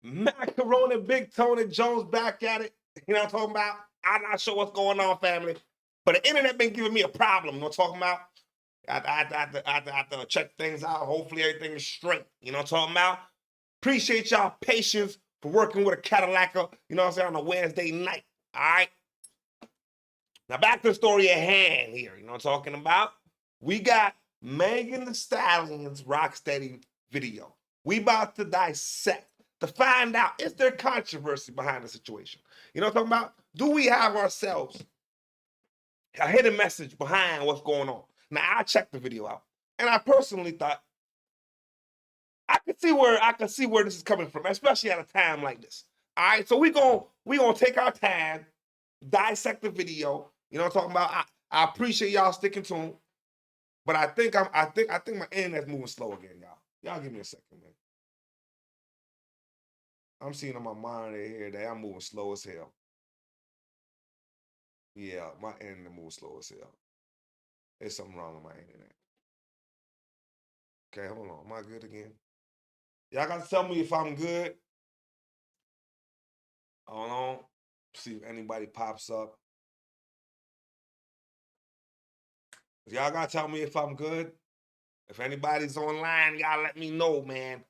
Macaroni, Big Tony, Jones back at it. You know what I'm talking about? I'm not sure what's going on, family. But the internet been giving me a problem. You know what I'm talking about? I have to check things out. Hopefully everything is straight. You know what I'm talking about? Appreciate y'all patience for working with a Cadillacer, you know what I'm saying, on a Wednesday night. All right? Now back to the story at hand here. You know what I'm talking about? We got Megan Thee Stallion's Roc Steady video. We about to dissect to find out, is there controversy behind the situation? You know what I'm talking about? Do we have ourselves a hidden message behind what's going on? Now, I checked the video out, and I personally thought I could see where this is coming from, especially at a time like this. All right, so we gonna take our time, dissect the video. You know what I'm talking about? I appreciate y'all sticking to them, but I think my internet's moving slow again, y'all. Y'all give me a second, man. I'm seeing on my monitor here that I'm moving slow as hell. Yeah, my internet moves slow as hell. There's something wrong with my internet. Okay, hold on. Am I good again? Y'all got to tell me if I'm good. Hold on. See if anybody pops up. Y'all got to tell me if I'm good. If anybody's online, y'all let me know, man.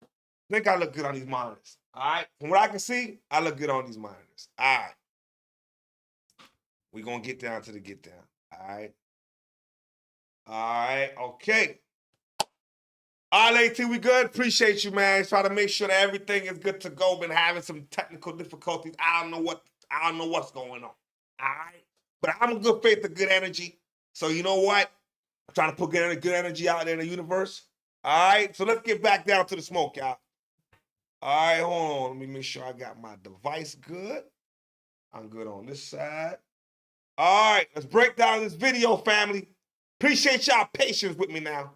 I think I look good on these monitors. All right? From what I can see, I look good on these monitors. All right. We're going to get down to the get down. All right? All right. Okay. All right, AT, we good? Appreciate you, man. Try to make sure that everything is good to go. Been having some technical difficulties. I don't know what's going on. All right? But I'm in good faith and good energy. So you know what? I'm trying to put good energy out there in the universe. All right? So let's get back down to the smoke, y'all. All right, hold on. Let me make sure I got my device good. I'm good on this side. All right, let's break down this video, family. Appreciate y'all patience with me now.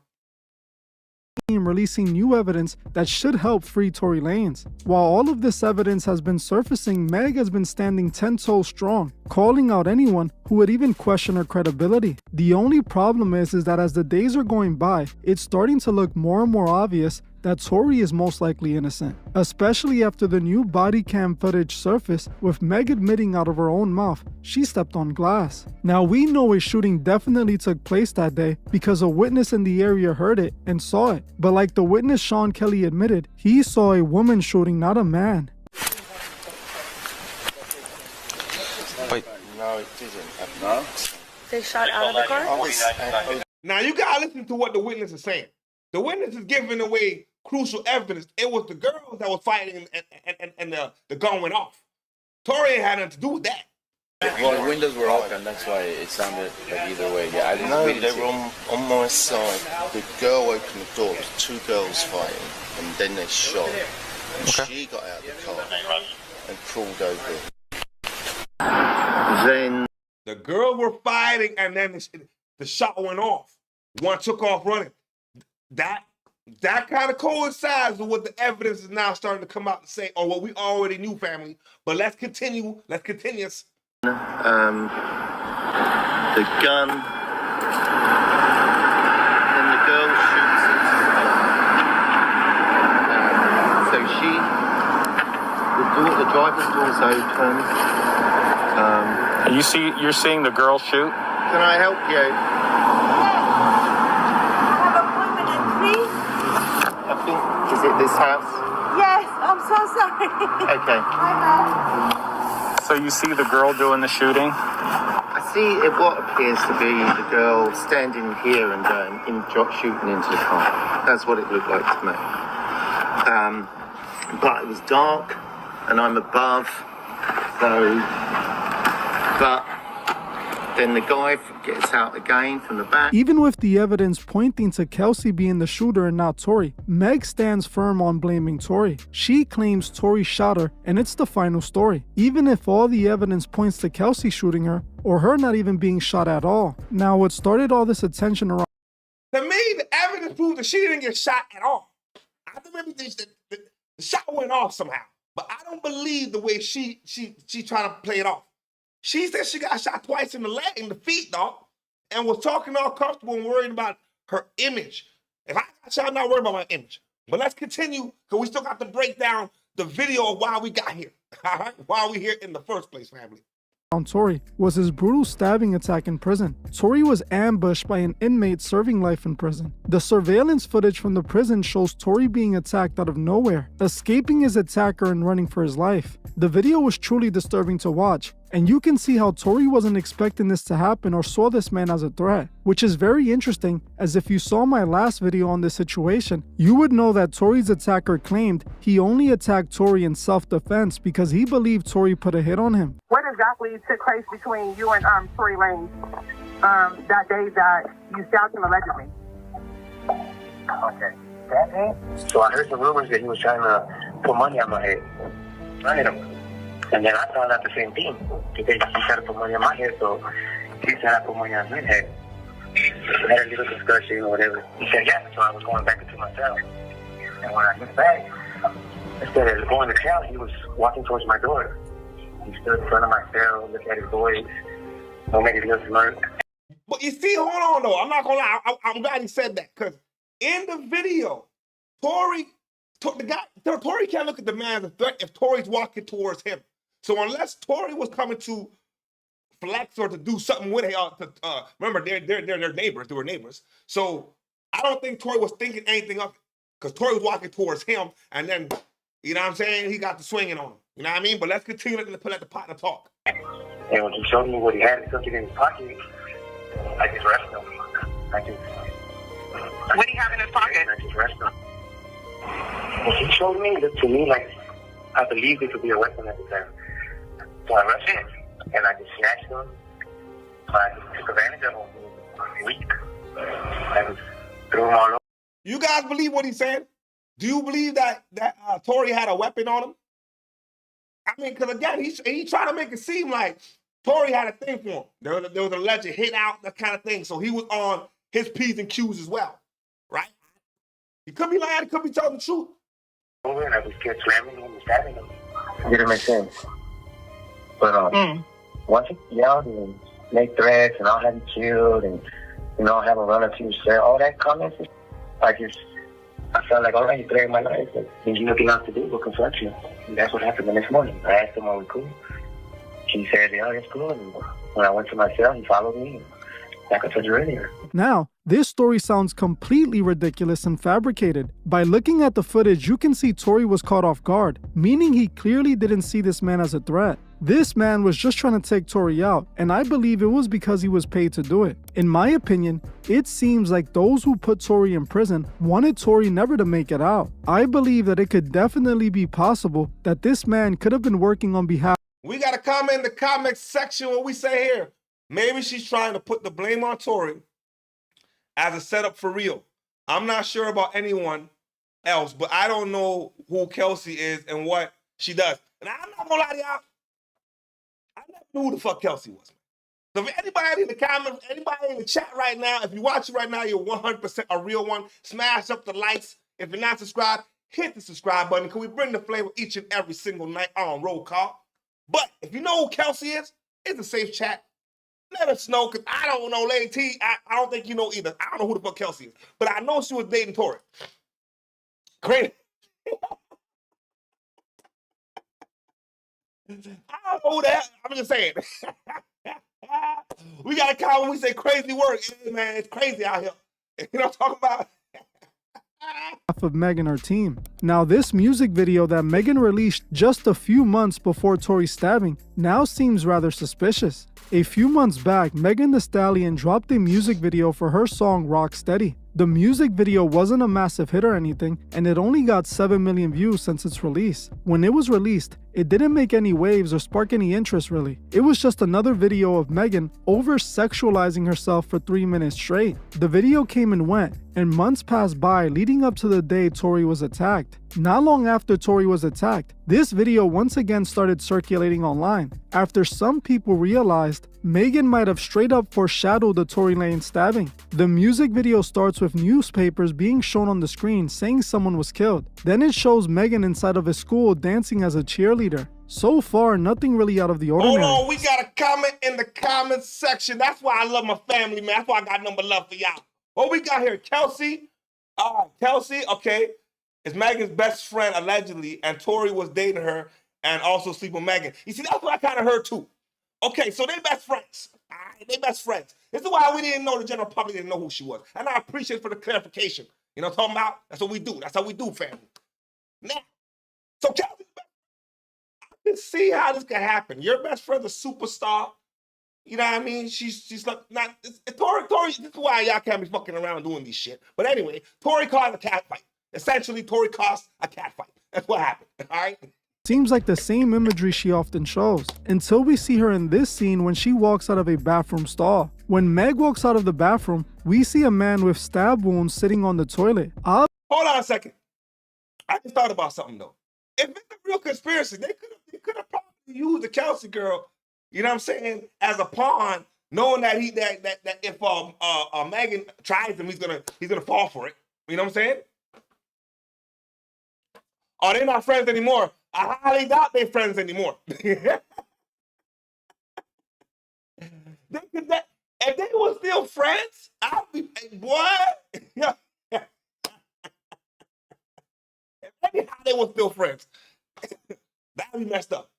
Releasing new evidence that should help free Tory Lanez. While all of this evidence has been surfacing, Meg has been standing 10 toes strong, calling out anyone who would even question her credibility. The only problem is that as the days are going by, it's starting to look more and more obvious that Tory is most likely innocent, especially after the new body cam footage surfaced with Meg admitting out of her own mouth she stepped on glass. Now we know a shooting definitely took place that day because a witness in the area heard it and saw it, but like the witness Sean Kelly admitted, he saw a woman shooting, not a man. Wait, no, it didn't. No? They shot out of the car? Now you gotta listen to what the witness is saying. The witness is giving away crucial evidence. It was the girls that was fighting and the gun went off. Tory ain't had nothing to do with that. Well, the windows were open, that's why it sounded like either way. Yeah, I didn't No, really they see were it. on my side. The girl opened the door. There was two girls fighting, and then they shot. And she got out of the car and crawled over. Then The girls were fighting, and then the shot went off. One took off running. That kind of coincides with what the evidence is now starting to come out and say, or what we already knew, family. But let's continue. Let's continue. the gun, then the girl shoots it. So the driver's door's open. You're seeing the girl shoot? Can I help you? I think, is it this house? Yes, I'm so sorry. Okay. So you see the girl doing the shooting? I see what appears to be the girl standing here and shooting into the car. That's what it looked like to me. But it was dark, and I'm above, so. But then the guy gets out again from the back. Even with the evidence pointing to Kelsey being the shooter and not Tory, Meg stands firm on blaming Tory. She claims Tory shot her, and it's the final story, even if all the evidence points to Kelsey shooting her, or her not even being shot at all. Now, what started all this attention around... To me, the evidence proves that she didn't get shot at all. I think maybe the shot went off somehow, but I don't believe the way she trying to play it off. She said she got shot twice in the leg, in the feet, dog, and was talking all comfortable and worried about her image. If I got shot, I'm not worried about my image. But let's continue, because we still got to break down the video of why we got here. All right, why we here in the first place, family. On Tory was his brutal stabbing attack in prison. Tory was ambushed by an inmate serving life in prison. The surveillance footage from the prison shows Tory being attacked out of nowhere, escaping his attacker and running for his life. The video was truly disturbing to watch, and you can see how Tory wasn't expecting this to happen or saw this man as a threat, which is very interesting, as if you saw my last video on this situation, you would know that Tory's attacker claimed he only attacked Tory in self-defense because he believed Tory put a hit on him. What exactly took place between you and Tory Lanez that day that you stabbed him allegedly? Okay. That day? So I heard the rumors that he was trying to put money on my head. I hit him. And then I found out the same thing. He tried to put money on my head, so he said I put money on his head. We had a little discussion or whatever. He said, yeah, so I was going back into my cell. And when I get back, instead of going to cell, he was walking towards my door. He stood in front of my cell, looked at his boys, don't make his little smirk. But you see, hold on though. I'm not gonna lie. I'm glad he said that, because in the video, Tory can't look at the man as a threat if Tory's walking towards him. So unless Tory was coming to flex or to do something with it, remember they're neighbors. They were neighbors. So I don't think Tory was thinking anything of it, because Tory was walking towards him, and then you know what I'm saying, he got the swinging on him. You know what I mean? But let's continue to let the partner talk. And when he showed me what he had, something in his pocket, I just rushed him. What do you have in his pocket? I just rushed him. What he showed me looked to me like I believed it could be a weapon at the time. So I rushed him, and I just snatched him. So I just took advantage of him. He was weak. I just threw him all over. You guys believe what he's saying? Do you believe that Tory had a weapon on him? I mean, because again, he tried to make it seem like Tory had a thing for him. There was an alleged hit out, that kind of thing. So he was on his P's and Q's as well, right? He could be lying, he could be telling the truth. Over and I just kept slamming him and stabbing him. It didn't make sense. But once he yelled and make threats and I'll have you killed and I'll have a run or two, say all that comments, I felt like, all right, you threatened my life. There's nothing else to do but confront you. And that's what happened the next morning. I asked him, are we cool? He said, yeah, it's cool. And when I went to my cell, he followed me. Like I told you earlier. Now, this story sounds completely ridiculous and fabricated. By looking at the footage, you can see Tory was caught off guard, meaning he clearly didn't see this man as a threat. This man was just trying to take Tory out, and I believe it was because he was paid to do it. In my opinion, it seems like those who put Tory in prison wanted Tory never to make it out. I believe that it could definitely be possible that this man could have been working on behalf. We got a comment in the comment section what we say here. Maybe she's trying to put the blame on Tory as a setup for real. I'm not sure about anyone else, but I don't know who Kelsey is and what she does. And I'm not gonna lie to y'all, I never knew who the fuck Kelsey was. So if anybody in the comments, anybody in the chat right now, if you watch it right now, you're 100% a real one. Smash up the likes. If you're not subscribed, hit the subscribe button, because we bring the flavor each and every single night on Roll Call. But if you know who Kelsey is, it's a safe chat. Let us know, because I don't know, Lady T. I don't think you know either. I don't know who the fuck Kelsey is. But I know she was dating Tory. Crazy. I don't know who the hell. I'm just saying. We got a comment, we say crazy work. Hey, man, it's crazy out here. You know what I'm talking about? Of Megan and her team. Now, this music video that Megan released just a few months before Tory's stabbing now seems rather suspicious. A few months back, Megan Thee Stallion dropped a music video for her song Roc Steady. The music video wasn't a massive hit or anything, and it only got 7 million views since its release. When it was released, it didn't make any waves or spark any interest really. It was just another video of Megan over-sexualizing herself for 3 minutes straight. The video came and went, and months passed by leading up to the day Tory was attacked. Not long after Tory was attacked, this video once again started circulating online, after some people realized Megan might have straight up foreshadowed the Tory Lanez stabbing. The music video starts with newspapers being shown on the screen saying someone was killed. Then it shows Megan inside of a school dancing as a cheerleader. So far, nothing really out of the ordinary. Hold on, we got a comment in the comment section. That's why I love my family, man. That's why I got number love for y'all. What we got here? Kelsey. Kelsey, okay. is Megan's best friend, allegedly, and Tory was dating her and also sleep with Megan. You see, that's what I kind of heard too. Okay, so they best friends. All right, they best friends. This is why we didn't know, the general public didn't know who she was. And I appreciate for the clarification. You know what I'm talking about? That's what we do. That's how we do, family. Now, so Kelsey's best friend. I can see how this could happen. Your best friend's a superstar. You know what I mean? She's like, not, Tory, this is why y'all can't be fucking around doing this shit. But anyway, Tory caused a cat fight. Essentially, Tory caused a cat fight. That's what happened, all right? Seems like the same imagery she often shows, until we see her in this scene when she walks out of a bathroom stall. When Meg walks out of the bathroom, we see a man with stab wounds sitting on the toilet. Hold on a second. I just thought about something though. If it's a real conspiracy, they could have probably used the Kelsey girl, you know what I'm saying, as a pawn, knowing that if Megan tries him, he's gonna fall for it. You know what I'm saying? Oh, they're not friends anymore. I highly doubt they're friends anymore. If they were still friends, I'd be, what? Anyhow, they were still friends. That'd be messed up.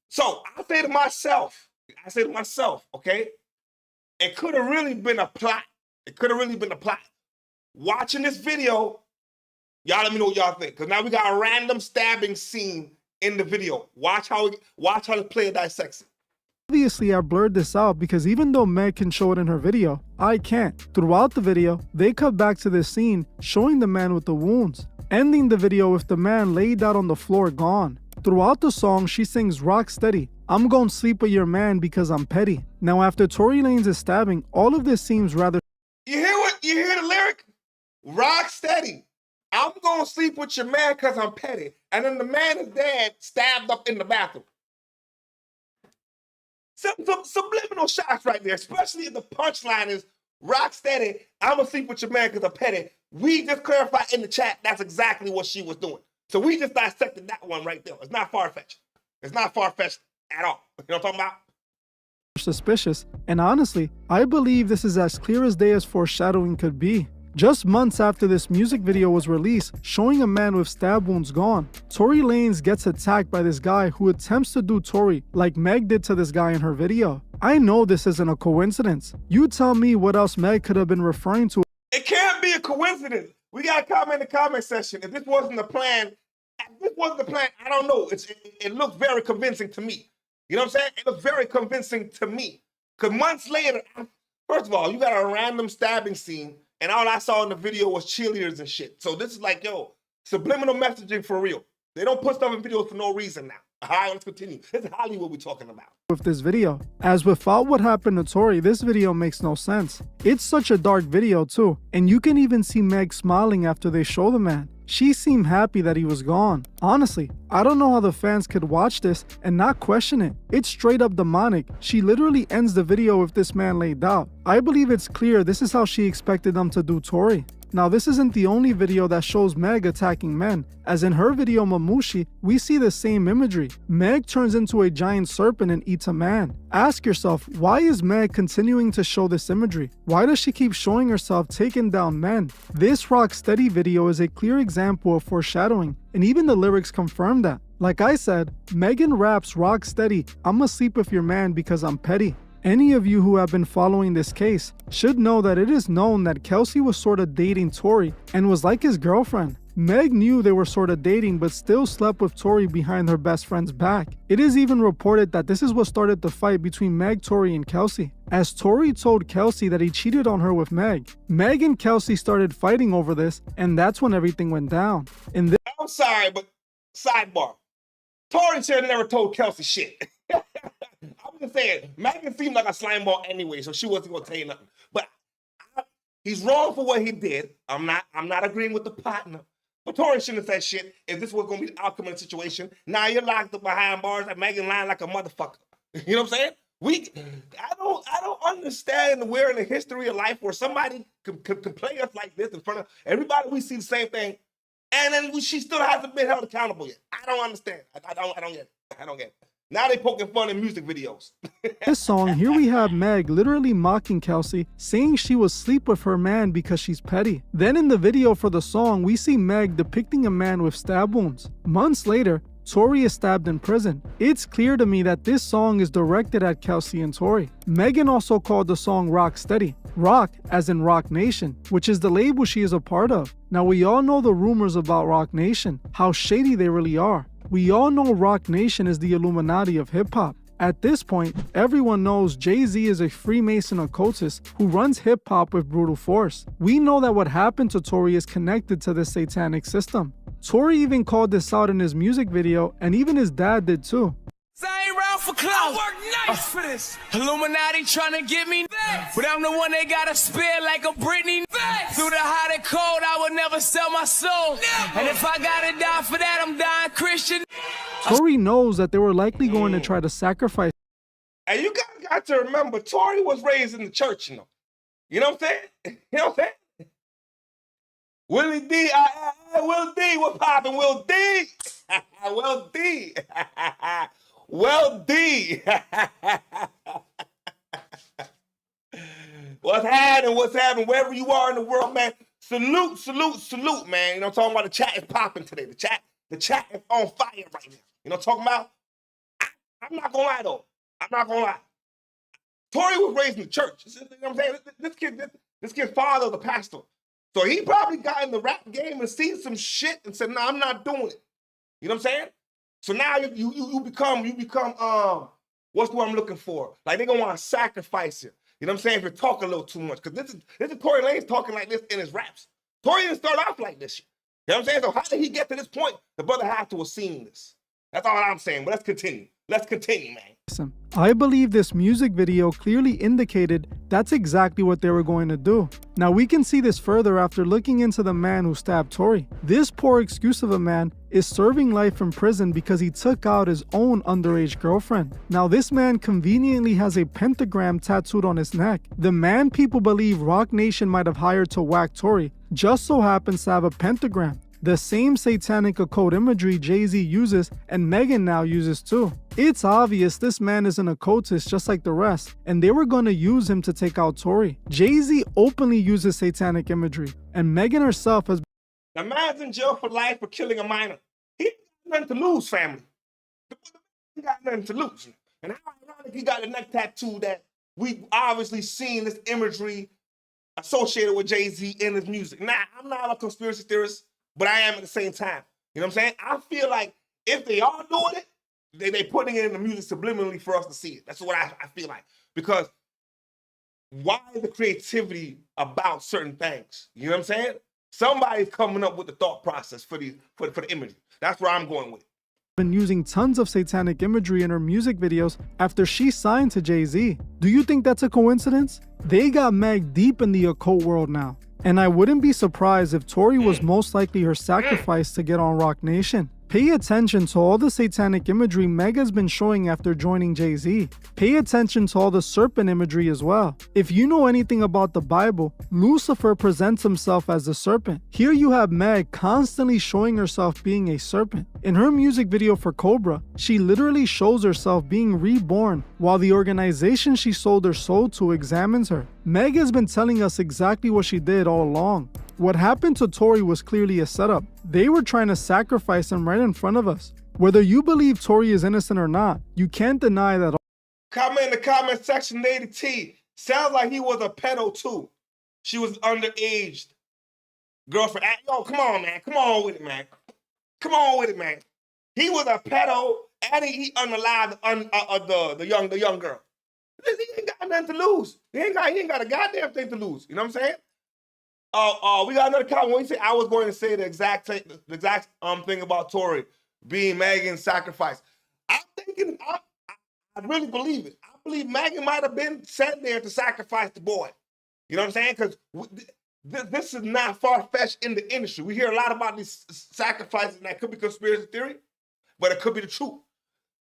So I say to myself, okay, it could have really been a plot. Watching this video, y'all let me know what y'all think. Because now we got a random stabbing scene in the video. Watch how the player dissects it. Obviously, I blurred this out because even though Meg can show it in her video, I can't. Throughout the video, they cut back to this scene showing the man with the wounds, ending the video with the man laid out on the floor gone. Throughout the song, she sings Roc Steady, I'm gonna sleep with your man because I'm petty. Now after Tory Lanez stabbing, all of this seems rather... You hear the lyric? Roc Steady, I'm gonna sleep with your man because I'm petty. And then the man is dead, stabbed up in the bathroom. Some subliminal shots right there, especially if the punchline is Roc Steady, I'm gonna sleep with your man because I'm petty. We just clarified in the chat that's exactly what she was doing. So we just dissected that one right there. It's not far-fetched. It's not far-fetched at all. You know what I'm talking about? Suspicious, and honestly, I believe this is as clear as day as foreshadowing could be. Just months after this music video was released, showing a man with stab wounds gone, Tory Lanez gets attacked by this guy who attempts to do Tory like Meg did to this guy in her video. I know this isn't a coincidence. You tell me what else Meg could have been referring to. It can't be a coincidence. We got to comment in the comment section. If this wasn't the plan, I don't know. It looks very convincing to me. You know what I'm saying? It looks very convincing to me. Because months later, first of all, you got a random stabbing scene, and all I saw in the video was cheerleaders and shit. So this is like, yo, subliminal messaging for real. They don't put stuff in videos for no reason now. All right, let's continue. This is Hollywood we're talking about. With this video, as without what happened to Tory, this video makes no sense. It's such a dark video too, and you can even see Meg smiling after they show the man. She seemed happy that he was gone. Honestly, I don't know how the fans could watch this and not question it. It's straight up demonic. She literally ends the video with this man laid out. I believe it's clear this is how she expected them to do Tory. Now this isn't the only video that shows Meg attacking men, as in her video Mamushi, we see the same imagery. Meg turns into a giant serpent and eats a man. Ask yourself, why is Meg continuing to show this imagery? Why does she keep showing herself taking down men? This Roc Steady video is a clear example of foreshadowing, and even the lyrics confirm that. Like I said, Megan raps Roc Steady, I'ma sleep with your man because I'm petty. Any of you who have been following this case should know that it is known that Kelsey was sort of dating Tory and was like his girlfriend. Meg knew they were sort of dating but still slept with Tory behind her best friend's back. It is even reported that this is what started the fight between Meg, Tory, and Kelsey, as Tory told Kelsey that he cheated on her with Meg. Meg and Kelsey started fighting over this, and that's when everything went down. I'm sorry, but sidebar. Tory should have never told Kelsey shit. I'm just saying, Megan seemed like a slime ball anyway, so she wasn't gonna tell you nothing. But he's wrong for what he did. I'm not agreeing with the partner. But Tory shouldn't have said shit if this was gonna be the outcome of the situation. Now you're locked up behind bars and Megan lying like a motherfucker. You know what I'm saying? I don't understand where in the history of life where somebody can play us like this in front of everybody. We see the same thing, and then she still hasn't been held accountable yet. I don't understand. I don't get it. Now they poking fun in music videos. This song, here we have Meg literally mocking Kelsey, saying she will sleep with her man because she's petty. Then in the video for the song, we see Meg depicting a man with stab wounds. Months later, Tory is stabbed in prison. It's clear to me that this song is directed at Kelsey and Tory. Megan also called the song Roc Steady. Roc as in Roc Nation, which is the label she is a part of. Now we all know the rumors about Roc Nation, how shady they really are. We all know Roc Nation is the Illuminati of hip-hop. At this point, everyone knows Jay-Z is a Freemason occultist who runs hip-hop with brutal force. We know that what happened to Tory is connected to this satanic system. Tory even called this out in his music video, and even his dad did too. I ain't round for clout. I work nice for this. Illuminati trying to get me next. But I'm the one they gotta spare like a Britney. Next. Through the hot and cold, I would never sell my soul. Never. And if I gotta die for that, I'm dying Christian. Tory knows that they were likely going to try to sacrifice. And you got to remember, Tory was raised in the church, you know. You know what I'm saying? You know what I'm saying? Willie D, Will D, what poppin', Will D? Will D. Well, D. What's happening, wherever you are in the world, man. Salute, man. You know what I'm talking about? The chat is popping today. The chat is on fire right now. You know what I'm talking about? I'm not gonna lie, though. I'm not gonna lie. Tory was raised in the church. You know what I'm saying? This kid's father was a pastor. So he probably got in the rap game and seen some shit and said, no, I'm not doing it. You know what I'm saying? So now you become what's what I'm looking for? Like, they're gonna want to sacrifice you. You know what I'm saying? If you talk a little too much. Because this is Tory Lanez talking like this in his raps. Tory didn't start off like this shit. You know what I'm saying? So how did he get to this point? The brother had to have seen this. That's all I'm saying. But let's continue. Let's continue, man. I believe this music video clearly indicated that's exactly what they were going to do. Now we can see this further after looking into the man who stabbed Tory. This poor excuse of a man is serving life in prison because he took out his own underage girlfriend. Now this man conveniently has a pentagram tattooed on his neck. The man people believe Roc Nation might have hired to whack Tory just so happens to have a pentagram. The same satanic occult imagery Jay-Z uses and Megan now uses too. It's obvious this man is an occultist just like the rest, and they were going to use him to take out Tory. Jay-Z openly uses satanic imagery, and Megan herself has... The man's in jail for life for killing a minor. He got nothing to lose, family. He got nothing to lose. And how ironic he got a neck tattoo that we obviously seen this imagery associated with Jay-Z in his music. Now, I'm not a conspiracy theorist, but I am at the same time. You know what I'm saying? I feel like if they are doing it, they putting it in the music subliminally for us to see it. That's what I feel like. Because why the creativity about certain things? You know what I'm saying? Somebody's coming up with the thought process for the imagery. That's where I'm going with it. Been using tons of satanic imagery in her music videos after she signed to Jay-Z. Do you think that's a coincidence? They got Meg deep in the occult world now. And I wouldn't be surprised if Tory was most likely her sacrifice to get on Roc Nation. Pay attention to all the satanic imagery Meg has been showing after joining Jay-Z. Pay attention to all the serpent imagery as well. If you know anything about the Bible, Lucifer presents himself as a serpent. Here you have Meg constantly showing herself being a serpent. In her music video for Cobra, she literally shows herself being reborn while the organization she sold her soul to examines her. Meg has been telling us exactly what she did all along. What happened to Tory was clearly a setup. They were trying to sacrifice him right in front of us. Whether you believe Tory is innocent or not, you can't deny that. Comment in the comment section, Lady T. Sounds like he was a pedo too. She was underage. Girlfriend. Yo, come on, man. Come on with it, man. Come on with it, man. He was a pedo and he unalived the young girl. He ain't got nothing to lose. He ain't got a goddamn thing to lose. You know what I'm saying? We got another comment. When you say I was going to say the exact thing about Tory being Megan's sacrifice. I'm thinking, I really believe it. I believe Megan might have been sent there to sacrifice the boy. You know what I'm saying? Because this is not far-fetched in the industry. We hear a lot about these sacrifices, and that could be conspiracy theory, but it could be the truth.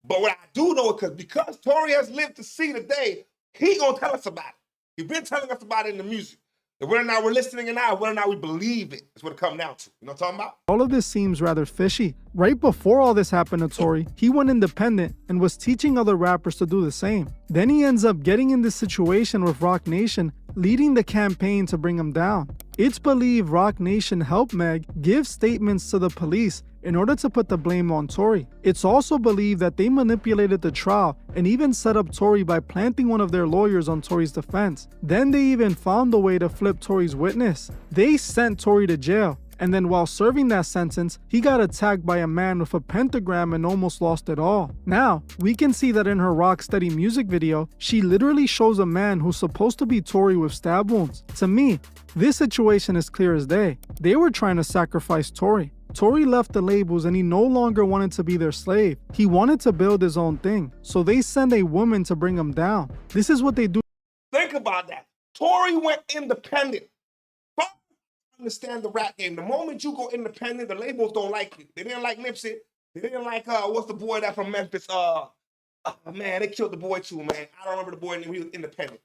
But what I do know is because Tory has lived to see the day, he gonna tell us about it. He's been telling us about it in the music. whether or not we're listening or not, whether or not we believe it, is what it comes down to. You know what I'm talking about? All of this seems rather fishy. Right before all this happened to Tory, he went independent and was teaching other rappers to do the same. Then he ends up getting in this situation with Roc Nation, leading the campaign to bring him down. It's believed Roc Nation helped Meg give statements to the police in order to put the blame on Tory. It's also believed that they manipulated the trial and even set up Tory by planting one of their lawyers on Tory's defense. Then they even found a way to flip Tory's witness. They sent Tory to jail, and then while serving that sentence, he got attacked by a man with a pentagram and almost lost it all. Now, we can see that in her Roc Steady music video, she literally shows a man who's supposed to be Tory with stab wounds. To me, this situation is clear as day. They were trying to sacrifice Tory. Tory left the labels and he no longer wanted to be their slave. He wanted to build his own thing. So they send a woman to bring him down. This is what they do. Think about that. Tory went independent. But understand the rap game. The moment you go independent, the labels don't like you. They didn't like Nipsey. They didn't like what's the boy that from Memphis? Man, they killed the boy too, man. I don't remember the boy name. He was independent.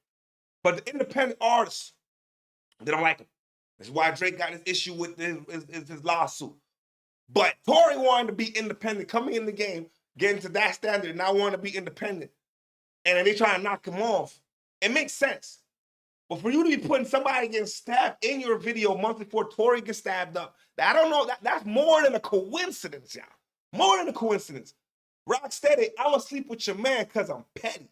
But the independent artists, they don't like him. That's why Drake got his issue with his lawsuit. But Tory wanted to be independent, coming in the game, getting to that standard, and now wanting to be independent. And then they try to knock him off. It makes sense. But for you to be putting somebody getting stabbed in your video months before Tory gets stabbed up, I don't know, that's more than a coincidence, y'all. More than a coincidence. Roc Steady, I will sleep with your man because I'm petty.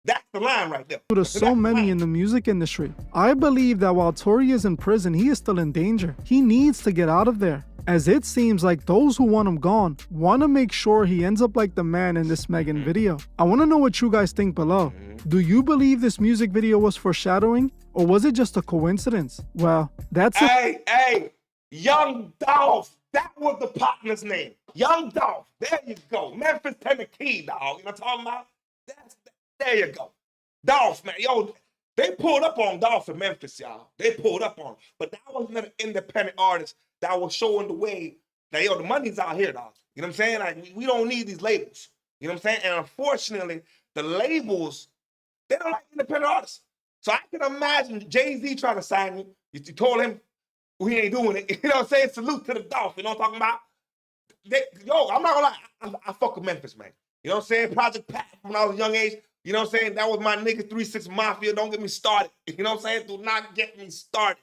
That's the line right there. To so many in the music industry. I believe that while Tory is in prison, he is still in danger. He needs to get out of there, as it seems like those who want him gone want to make sure he ends up like the man in this Megan video. I want to know what you guys think below. Do you believe this music video was foreshadowing, or was it just a coincidence? Well, that's it. Hey, Young Dolph. That was the partner's name. Young Dolph. There you go. Memphis, Tennessee, dog. You know what I'm talking about? There you go. Dolph, man. Yo, they pulled up on Dolph in Memphis, y'all. They pulled up on him. But that wasn't an independent artist that was showing the way that, yo, the money's out here, dog. You know what I'm saying? Like, we don't need these labels. You know what I'm saying? And unfortunately, the labels, they don't like independent artists. So I can imagine Jay-Z trying to sign you. You told him he ain't doing it. You know what I'm saying? Salute to the Dolph. You know what I'm talking about? I'm not gonna lie. I fuck with Memphis, man. You know what I'm saying? Project Pat when I was a young age. You know what I'm saying? That was my nigga 3-6 Mafia. Don't get me started. You know what I'm saying? Do not get me started.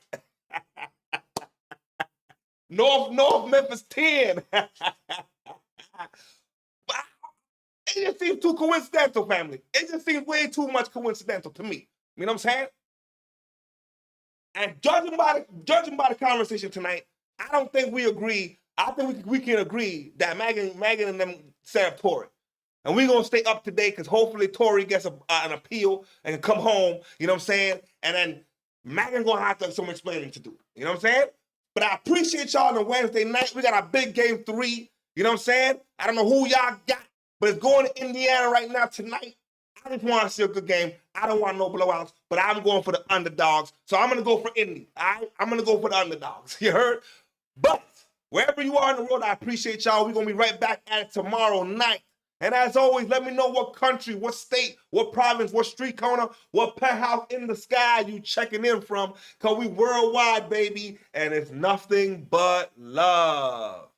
North Memphis 10. But it just seems too coincidental, family. It just seems way too much coincidental to me. You know what I'm saying? And judging by the conversation tonight, I don't think we agree. I think we can agree that Megan and them set up Tory. And we're going to stay up to date because hopefully Tory gets an appeal and can come home, you know what I'm saying? And then Megan's going to have to have some explaining to do. You know what I'm saying? But I appreciate y'all on a Wednesday night. We got our big game 3. You know what I'm saying? I don't know who y'all got, but it's going to Indiana right now tonight. I just want to see a good game. I don't want no blowouts, but I'm going for the underdogs. So I'm going to go for Indy. All right? I'm going to go for the underdogs. You heard? But wherever you are in the world, I appreciate y'all. We're going to be right back at it tomorrow night. And as always, let me know what country, what state, what province, what street corner, what penthouse in the sky you checking in from. Because we worldwide, baby, and it's nothing but love.